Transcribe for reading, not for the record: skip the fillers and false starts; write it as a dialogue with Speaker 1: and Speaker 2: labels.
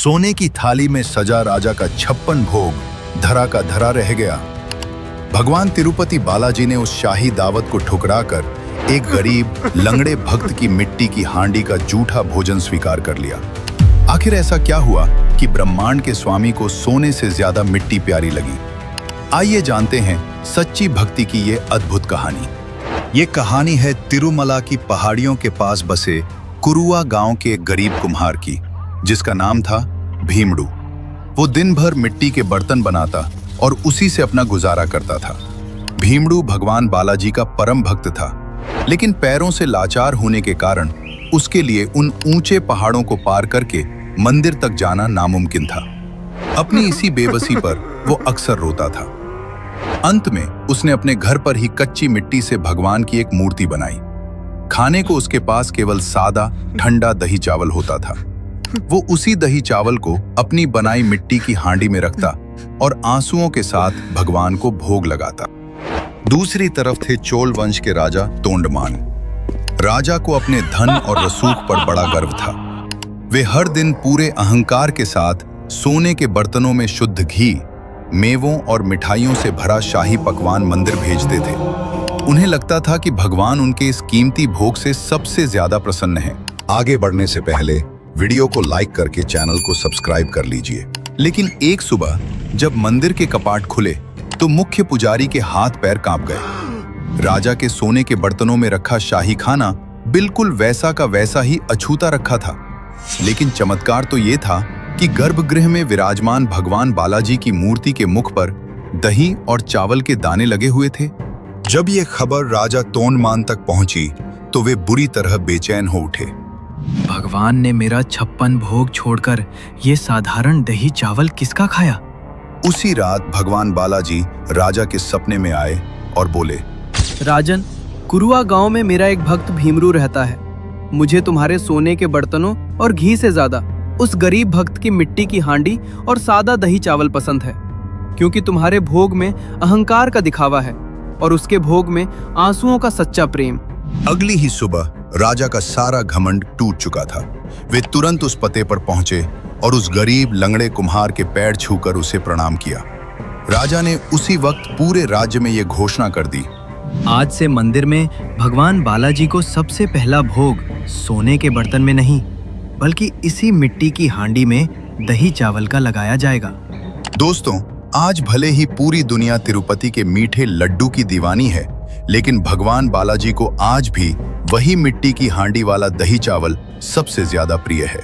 Speaker 1: सोने की थाली में सजा राजा का 56 भोग धरा का धरा रह गया। भगवान तिरुपति बालाजी ने उस शाही दावत को ठुकराकर एक गरीब लंगड़े भक्त की मिट्टी की हांडी का जूठा भोजन स्वीकार कर लिया। आखिर ऐसा क्या हुआ कि ब्रह्मांड के स्वामी को सोने से ज्यादा मिट्टी प्यारी लगी? आइए जानते हैं सच्ची भक्ति की ये अद्भुत कहानी। ये कहानी है तिरुमला की पहाड़ियों के पास बसे कुरुआ गांव के एक गरीब कुम्हार की, जिसका नाम था भीमड़ू। वो दिन भर मिट्टी के बर्तन बनाता और उसी से अपना गुजारा करता था। भीमड़ू भगवान बालाजी का परम भक्त था, लेकिन पैरों से लाचार होने के कारण उसके लिए उन ऊंचे पहाड़ों को पार करके मंदिर तक जाना नामुमकिन था। अपनी इसी बेबसी पर वो अक्सर रोता था। अंत में उसने अपने घर पर ही कच्ची मिट्टी से भगवान की एक मूर्ति बनाई। खाने को उसके पास केवल सादा ठंडा दही चावल होता था। वो उसी दही चावल को अपनी बनाई मिट्टी की हांडी में रखता और आंसुओं के साथ भगवान को भोग लगाता। दूसरी तरफ थे चोल वंश के राजा तोंडमान। राजा को अपने धन और रसूख पर बड़ा गर्व था। वे हर दिन पूरे अहंकार के साथ सोने के बर्तनों में शुद्ध घी, मेवों और मिठाइयों से भरा शाही पकवान मंदिर भेजते थे। उन्हें लगता था कि भगवान उनके इस कीमती भोग से सबसे ज्यादा प्रसन्न है। आगे बढ़ने से पहले वीडियो को लाइक करके चैनल को सब्सक्राइब कर लीजिए। लेकिन एक सुबह जब मंदिर के कपाट खुले तो मुख्य पुजारी के हाथ पैर कांप गए। राजा के सोने के बर्तनों में रखा शाही खाना बिल्कुल वैसा का वैसा ही अछूता रखा था। लेकिन चमत्कार तो ये था कि गर्भगृह में विराजमान भगवान बालाजी की मूर्ति के मुख पर दही और चावल के दाने लगे हुए थे। जब ये खबर राजा तोंडमान तक पहुंची तो वे बुरी तरह बेचैन हो उठे।
Speaker 2: भगवान ने मेरा 56 भोग छोड़कर ये साधारण दही चावल किसका खाया?
Speaker 1: उसी रात भगवान बालाजी राजा के सपने में आए और बोले,
Speaker 3: राजन, कुरुआ गांव में मेरा एक भक्त भीमरू रहता है। मुझे तुम्हारे सोने के बर्तनों और घी से ज्यादा उस गरीब भक्त की मिट्टी की हांडी और सादा दही चावल पसंद है, क्योंकि तुम्हारे भोग में अहंकार का दिखावा है और उसके भोग में आंसुओं का सच्चा प्रेम।
Speaker 1: अगली ही सुबह राजा का सारा घमंड टूट चुका था। वे तुरंत उस पते पर पहुंचे और उस गरीब लंगड़े कुम्हार के पैर छूकर उसे प्रणाम किया। राजा ने उसी वक्त पूरे राज्य में यह घोषणा कर दी,
Speaker 2: आज से मंदिर में भगवान बालाजी को सबसे पहला भोग सोने के बर्तन में नहीं, बल्कि इसी मिट्टी की हांडी में दही चावल का लगाया जाएगा।
Speaker 1: दोस्तों, आज भले ही पूरी दुनिया तिरुपति के मीठे लड्डू की दीवानी है, लेकिन भगवान बालाजी को आज भी वही मिट्टी की हांडी वाला दही चावल सबसे ज्यादा प्रिय है।